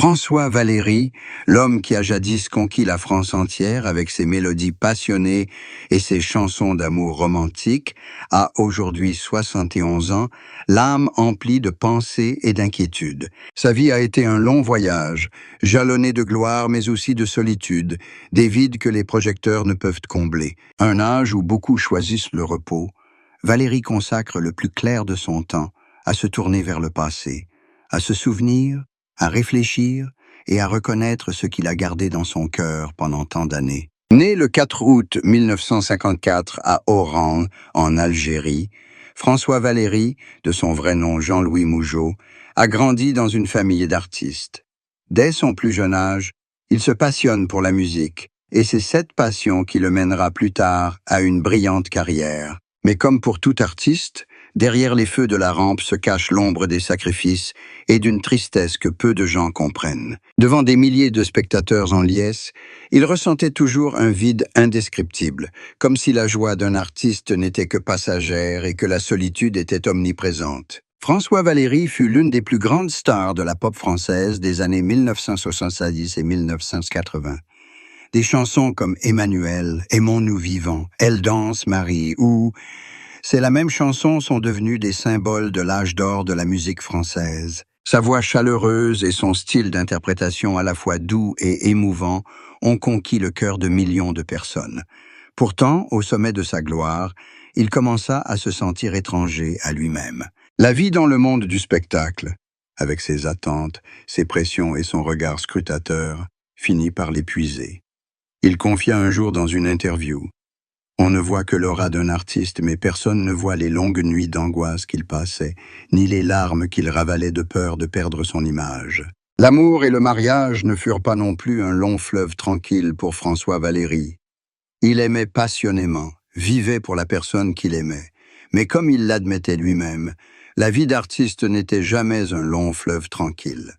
François Valéry, l'homme qui a jadis conquis la France entière avec ses mélodies passionnées et ses chansons d'amour romantiques, a aujourd'hui 71 ans, l'âme emplie de pensées et d'inquiétudes. Sa vie a été un long voyage, jalonné de gloire mais aussi de solitude, des vides que les projecteurs ne peuvent combler. Un âge où beaucoup choisissent le repos, Valéry consacre le plus clair de son temps à se tourner vers le passé, à se souvenir, à réfléchir et à reconnaître ce qu'il a gardé dans son cœur pendant tant d'années. Né le 4 août 1954 à Oran, en Algérie, François Valéry, de son vrai nom Jean-Louis Mougeot, a grandi dans une famille d'artistes. Dès son plus jeune âge, il se passionne pour la musique, et c'est cette passion qui le mènera plus tard à une brillante carrière. Mais comme pour tout artiste, derrière les feux de la rampe se cache l'ombre des sacrifices et d'une tristesse que peu de gens comprennent. Devant des milliers de spectateurs en liesse, il ressentait toujours un vide indescriptible, comme si la joie d'un artiste n'était que passagère et que la solitude était omniprésente. François Valéry fut l'une des plus grandes stars de la pop française des années 1970 et 1980. Des chansons comme Emmanuel, Aimons-nous vivants, Elle danse Marie ou C'est la même chanson sont devenues des symboles de l'âge d'or de la musique française. Sa voix chaleureuse et son style d'interprétation à la fois doux et émouvant ont conquis le cœur de millions de personnes. Pourtant, au sommet de sa gloire, il commença à se sentir étranger à lui-même. La vie dans le monde du spectacle, avec ses attentes, ses pressions et son regard scrutateur, finit par l'épuiser. Il confia un jour dans une interview: « On ne voit que l'aura d'un artiste, mais personne ne voit les longues nuits d'angoisse qu'il passait, ni les larmes qu'il ravalait de peur de perdre son image. » L'amour et le mariage ne furent pas non plus un long fleuve tranquille pour François Valéry. Il aimait passionnément, vivait pour la personne qu'il aimait. Mais comme il l'admettait lui-même, la vie d'artiste n'était jamais un long fleuve tranquille.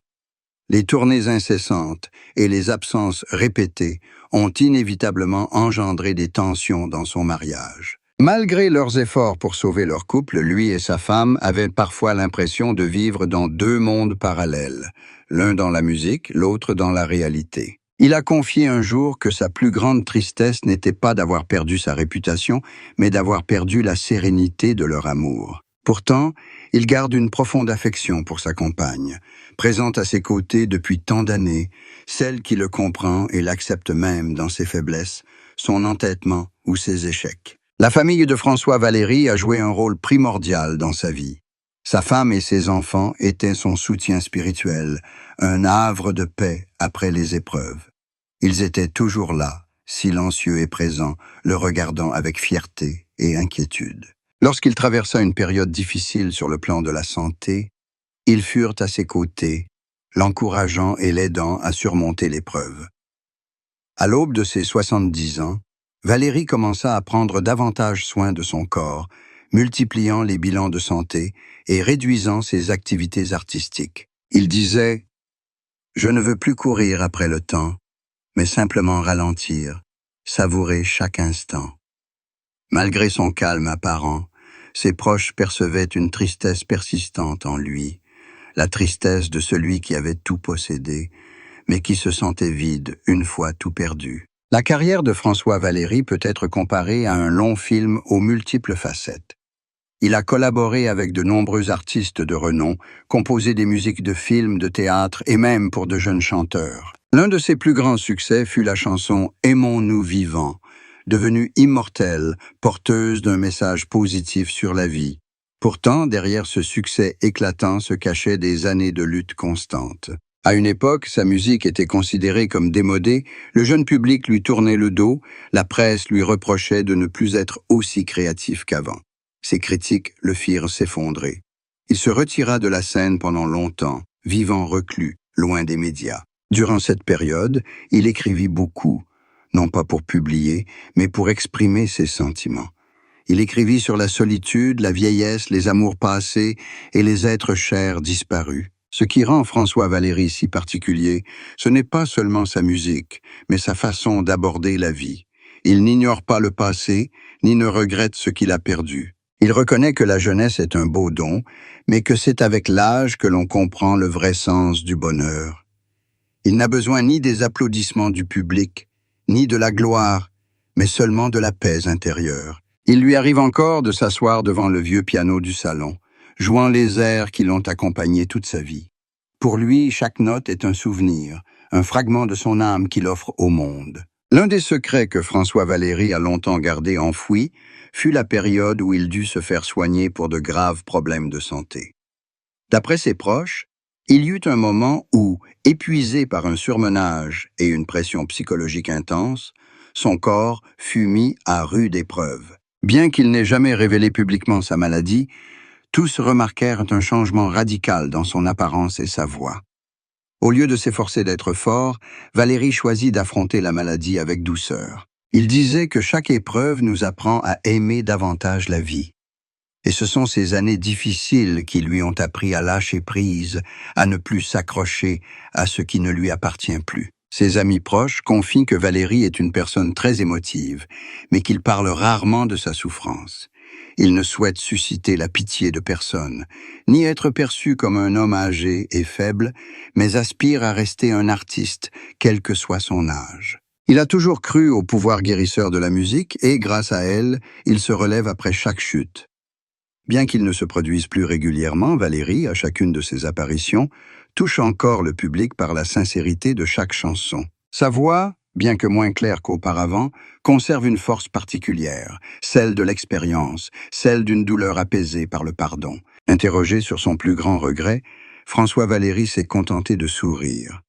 Les tournées incessantes et les absences répétées ont inévitablement engendré des tensions dans son mariage. Malgré leurs efforts pour sauver leur couple, lui et sa femme avaient parfois l'impression de vivre dans deux mondes parallèles, l'un dans la musique, l'autre dans la réalité. Il a confié un jour que sa plus grande tristesse n'était pas d'avoir perdu sa réputation, mais d'avoir perdu la sérénité de leur amour. Pourtant, il garde une profonde affection pour sa compagne, présente à ses côtés depuis tant d'années, celle qui le comprend et l'accepte même dans ses faiblesses, son entêtement ou ses échecs. La famille de François Valéry a joué un rôle primordial dans sa vie. Sa femme et ses enfants étaient son soutien spirituel, un havre de paix après les épreuves. Ils étaient toujours là, silencieux et présents, le regardant avec fierté et inquiétude. Lorsqu'il traversa une période difficile sur le plan de la santé, ils furent à ses côtés, l'encourageant et l'aidant à surmonter l'épreuve. À l'aube de ses 70 ans, Valéry commença à prendre davantage soin de son corps, multipliant les bilans de santé et réduisant ses activités artistiques. Il disait « Je ne veux plus courir après le temps, mais simplement ralentir, savourer chaque instant. » Malgré son calme apparent, ses proches percevaient une tristesse persistante en lui, la tristesse de celui qui avait tout possédé, mais qui se sentait vide une fois tout perdu. La carrière de François Valéry peut être comparée à un long film aux multiples facettes. Il a collaboré avec de nombreux artistes de renom, composé des musiques de films, de théâtre et même pour de jeunes chanteurs. L'un de ses plus grands succès fut la chanson « Aimons-nous vivants », devenue immortelle, porteuse d'un message positif sur la vie. Pourtant, derrière ce succès éclatant se cachaient des années de lutte constante. À une époque, sa musique était considérée comme démodée, le jeune public lui tournait le dos, la presse lui reprochait de ne plus être aussi créatif qu'avant. Ses critiques le firent s'effondrer. Il se retira de la scène pendant longtemps, vivant reclus, loin des médias. Durant cette période, il écrivit beaucoup, non pas pour publier, mais pour exprimer ses sentiments. Il écrivit sur la solitude, la vieillesse, les amours passés et les êtres chers disparus. Ce qui rend François Valéry si particulier, ce n'est pas seulement sa musique, mais sa façon d'aborder la vie. Il n'ignore pas le passé, ni ne regrette ce qu'il a perdu. Il reconnaît que la jeunesse est un beau don, mais que c'est avec l'âge que l'on comprend le vrai sens du bonheur. Il n'a besoin ni des applaudissements du public, ni de la gloire, mais seulement de la paix intérieure. Il lui arrive encore de s'asseoir devant le vieux piano du salon, jouant les airs qui l'ont accompagné toute sa vie. Pour lui, chaque note est un souvenir, un fragment de son âme qu'il offre au monde. L'un des secrets que François Valéry a longtemps gardé enfoui fut la période où il dut se faire soigner pour de graves problèmes de santé. D'après ses proches, il y eut un moment où, épuisé par un surmenage et une pression psychologique intense, son corps fut mis à rude épreuve. Bien qu'il n'ait jamais révélé publiquement sa maladie, tous remarquèrent un changement radical dans son apparence et sa voix. Au lieu de s'efforcer d'être fort, Valéry choisit d'affronter la maladie avec douceur. Il disait que chaque épreuve nous apprend à aimer davantage la vie. Et ce sont ces années difficiles qui lui ont appris à lâcher prise, à ne plus s'accrocher à ce qui ne lui appartient plus. Ses amis proches confient que Valéry est une personne très émotive, mais qu'il parle rarement de sa souffrance. Il ne souhaite susciter la pitié de personne, ni être perçu comme un homme âgé et faible, mais aspire à rester un artiste, quel que soit son âge. Il a toujours cru au pouvoir guérisseur de la musique et, grâce à elle, il se relève après chaque chute. Bien qu'il ne se produise plus régulièrement, Valéry, à chacune de ses apparitions, touche encore le public par la sincérité de chaque chanson. Sa voix, bien que moins claire qu'auparavant, conserve une force particulière, celle de l'expérience, celle d'une douleur apaisée par le pardon. Interrogé sur son plus grand regret, François Valéry s'est contenté de sourire.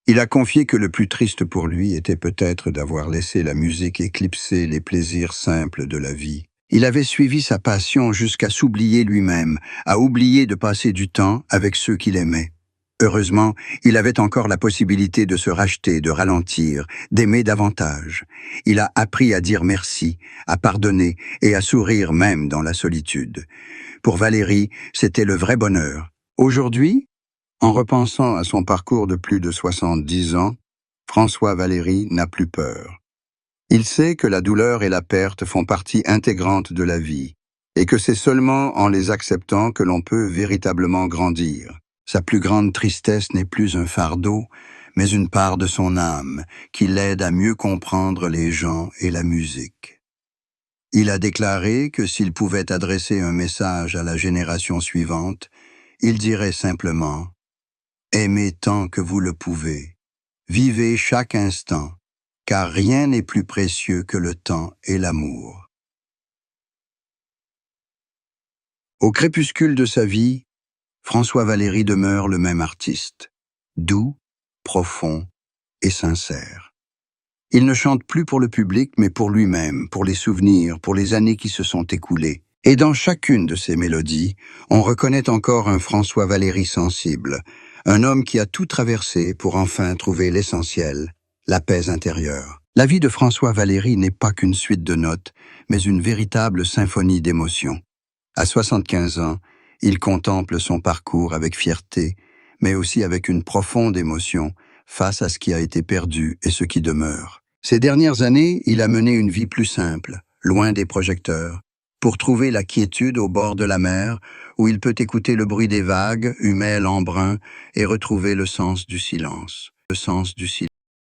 Il a confié que le plus triste pour lui était peut-être d'avoir laissé la musique éclipser les plaisirs simples de la vie. Il avait suivi sa passion jusqu'à s'oublier lui-même, à oublier de passer du temps avec ceux qu'il aimait. Heureusement, il avait encore la possibilité de se racheter, de ralentir, d'aimer davantage. Il a appris à dire merci, à pardonner et à sourire même dans la solitude. Pour Valéry, c'était le vrai bonheur. Aujourd'hui, en repensant à son parcours de plus de 70 ans, François Valéry n'a plus peur. Il sait que la douleur et la perte font partie intégrante de la vie, et que c'est seulement en les acceptant que l'on peut véritablement grandir. Sa plus grande tristesse n'est plus un fardeau, mais une part de son âme, qui l'aide à mieux comprendre les gens et la musique. Il a déclaré que s'il pouvait adresser un message à la génération suivante, il dirait simplement « Aimez tant que vous le pouvez, vivez chaque instant, car rien n'est plus précieux que le temps et l'amour. » Au crépuscule de sa vie, François Valéry demeure le même artiste, doux, profond et sincère. Il ne chante plus pour le public, mais pour lui-même, pour les souvenirs, pour les années qui se sont écoulées. Et dans chacune de ces mélodies, on reconnaît encore un François Valéry sensible, un homme qui a tout traversé pour enfin trouver l'essentiel, la paix intérieure. La vie de François Valéry n'est pas qu'une suite de notes, mais une véritable symphonie d'émotions. À 75 ans, il contemple son parcours avec fierté, mais aussi avec une profonde émotion face à ce qui a été perdu et ce qui demeure. Ces dernières années, il a mené une vie plus simple, loin des projecteurs, pour trouver la quiétude au bord de la mer, où il peut écouter le bruit des vagues, humer l'embrun, et retrouver le sens du silence.